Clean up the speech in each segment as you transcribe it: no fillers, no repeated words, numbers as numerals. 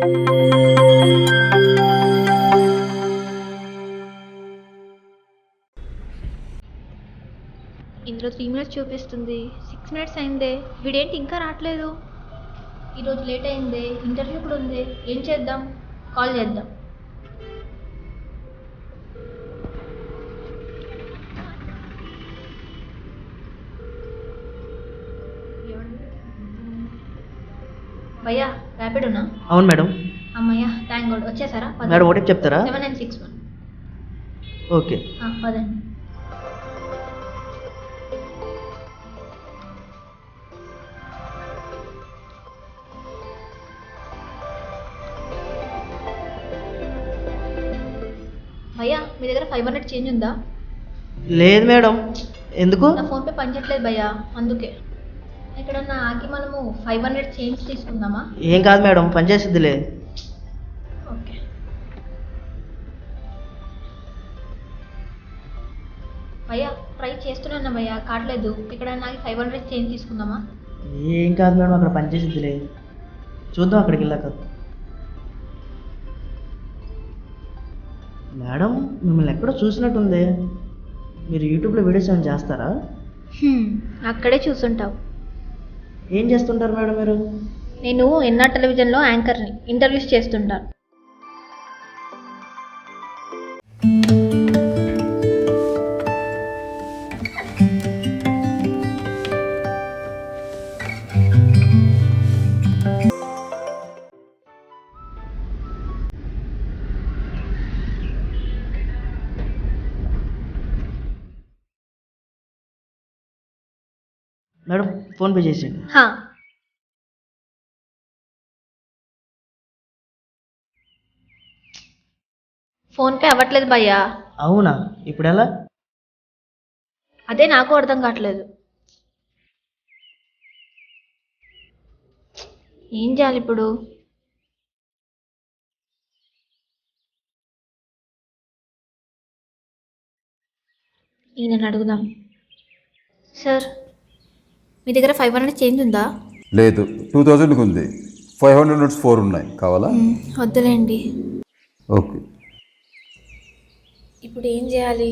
ఇందులో 3 మినిట్స్ చూపిస్తుంది. 6 మినిట్స్ అయిందే, వీడేంటి ఇంకా రావట్లేదు? ఈరోజు లేట్ అయిందే, ఇంటర్వ్యూ కూడా ఉంది. ఏం చేద్దాం? కాల్ చేద్దాం. భయ్యా ర్యాపిడోనా? అవును మేడం. అమ్మయ్యా థ్యాంక్ గాడ్. వచ్చేసారా? మేడం ఓటీపీ చెప్తారా? 7961. ఓకే. పదండి. భయ్యా మీ దగ్గర 500 చేంజ్ ఉందా? లేదు మేడం. ఎందుకు? నా ఫోన్పే పనిచేయట్లేదు భయ్యా, అందుకే. ఎక్కడన్నా ఆగి మనము 500 చేంజ్ తీసుకుందామా? ఏం కాదు మేడం, పనిచేసిద్దిలే. ఓకే. భయ్యా ట్రై చేస్తున్నాను భయ్యా, కావట్లేదు. ఎక్కడన్నా ఆగి 500 చేంజ్ తీసుకుందామా? ఏం కాదు మేడం, అక్కడ పనిచేసిద్దిలే. చూద్దాం అక్కడికి వెళ్ళాక. మేడం మిమ్మల్ని ఎక్కడో చూసినట్టుంది. మీరు యూట్యూబ్లో వీడియోస్ ఏమైనా చేస్తారా? అక్కడే చూసుంటావు. ఏం చేస్తుంటారు మేడం మీరు? నేను ఎన్ఆర్ టెలివిజన్లో యాంకర్ని, ఇంటర్వ్యూస్ చేస్తుంటాను. మేడం ఫోన్పే చేసేయండి. ఫోన్పే అవ్వట్లేదు భయ్యా. అవునా, ఇప్పుడు ఎలా? అదే నాకు అర్థం కావట్లేదు. ఏం చేయాలి ఇప్పుడు? ఈయనని అడుగుదాం. సార్ మీ దగ్గర 500 చేంజ్ ఉందా? లేదు, 2000 ఉంది. 500 నోట్స్ 4 ఉన్నాయి, కావాలా? వద్దులేండి. ఓకే. ఇప్పుడు ఏం చేయాలి?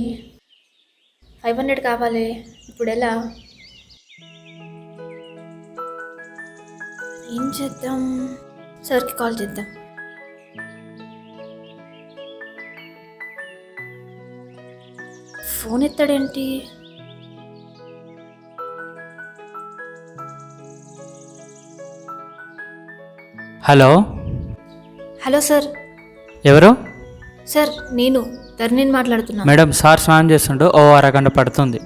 500 కావాలి, ఇప్పుడు ఎలా? ఏం చేద్దాం? సార్కి కాల్ చేద్దాం. ఫోన్ ఎత్తాడేంటి? హలో. Hello sir. ఎవరు? సార్ నేను ధరణిని మాట్లాడుతున్నా. మేడం సార్ స్నానం చేస్తుండో ఓ అరగంట పడుతుంది.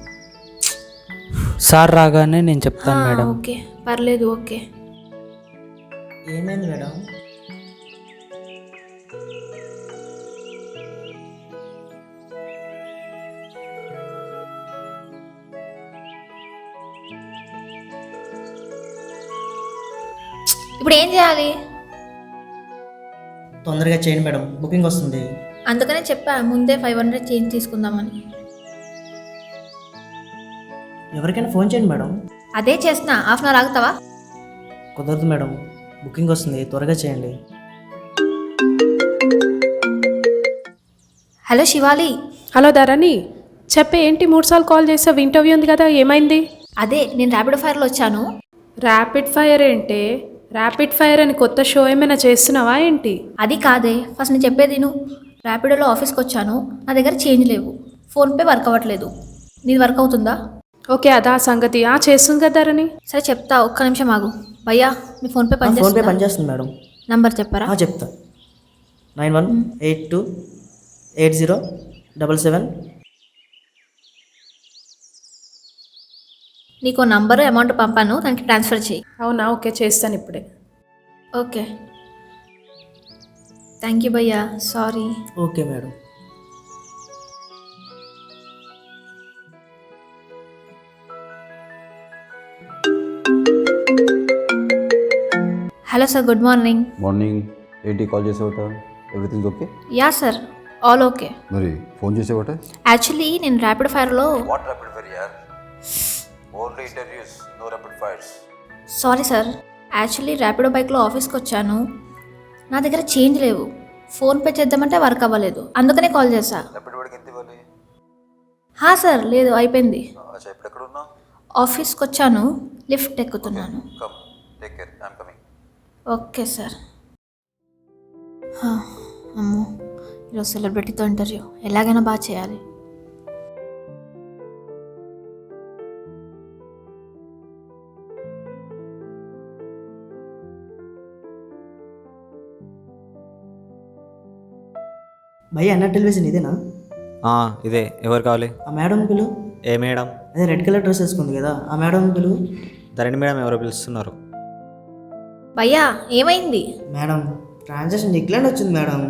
సార్ రాగానే నేను చెప్తాను మేడం. ఓకే పర్లేదు. ఓకే. ఏమైంది మేడం? ఇప్పుడు ఏం చేయాలి? తొందరగా చేయండి మేడం, బుకింగ్ వస్తుంది. అందుకనే చెప్పా ముందే 500 చేంజ్ తీసుకుందామని. ఎవరికైనా ఫోన్ చేయండి మేడం. అదే చేస్తున్నా, హాఫ్ అన్ అవర్ ఆగుతావా? కుదరదు మేడం, బుకింగ్ వస్తుంది, త్వరగా చేయండి. హలో శివాలి. హలో ధరణి, చెప్పే. ఏంటి 3 సార్లు కాల్ చేసావు? ఇంటర్వ్యూ ఉంది కదా, ఏమైంది? అదే నేను ర్యాపిడ్ ఫైర్లో వచ్చాను. ర్యాపిడ్ ఫైర్ ఏంటి? ర్యాపిడ్ ఫైర్ అని కొత్త షో ఏమైనా చేస్తున్నావా ఏంటి? అది కాదే, ఫస్ట్ నేను చెప్పేది నువ్వు. ర్యాపిడోలో ఆఫీస్కి వచ్చాను, నా దగ్గర చేంజ్ లేవు, ఫోన్పే వర్క్ అవ్వట్లేదు. నీది వర్క్ అవుతుందా? ఓకే, అదా సంగతి. చేస్తుంది కదా ధరణి. సరే చెప్తా, ఒక్క నిమిషం ఆగు. భయ్యా మీ ఫోన్పే ఫోన్పే పనిచేస్తుంది మేడం. నంబర్ చెప్పరా? చెప్తా. 91828077. నీకు నంబరు అమౌంట్ పంపాను, దానికి ట్రాన్స్ఫర్ చేయి. అవునా? ఓకే, చేస్తాను ఇప్పుడే. ఓకే థ్యాంక్ యూ భయ్యా, sorry. Okay madam. Hello sir, good morning. Morning. ఏంటి కాల్ చేసేవట? Everything okay? Yeah sir, all okay. మరి ఫోన్ చేసేవట? యాక్చువల్లీ నేను ర్యాపిడ్ ఫైర్లో. వాట్ ర్యాపిడ్ ఫైర్ యార్? Only interviews, no rapid fires. Sorry sir, actually Rapido బైక్లో ఆఫీస్కి వచ్చాను, నా దగ్గర చేంజ్ లేవు. ఫోన్పే చేద్దామంటే వర్క్ అవ్వలేదు, అందుకనే కాల్ చేశా. సార్ లేదు, అయిపోయింది. ఆఫీస్కి వచ్చాను, లిఫ్ట్ ఎక్కుతున్నాను. Okay sir. అమ్మో, ఈరోజు సెలబ్రిటీతో ఇంటర్వ్యూ, ఎలాగైనా బాగా చేయాలి. భయ్య అన్న టెలివిజన్ ఇదేనా? ఇదే. ఎవరు కావాలి? ఆ మేడం పిలు. ఏ మేడం? అదే రెడ్ కలర్ డ్రెస్ వేసుకుంది కదా, ఆ మేడం పిలు. ధరణి మేడం ఎవరో పిలుస్తున్నారు. భయ్యా ఏమైంది? మేడం ట్రాన్సాక్షన్ డిక్లైన్ వచ్చింది మేడం.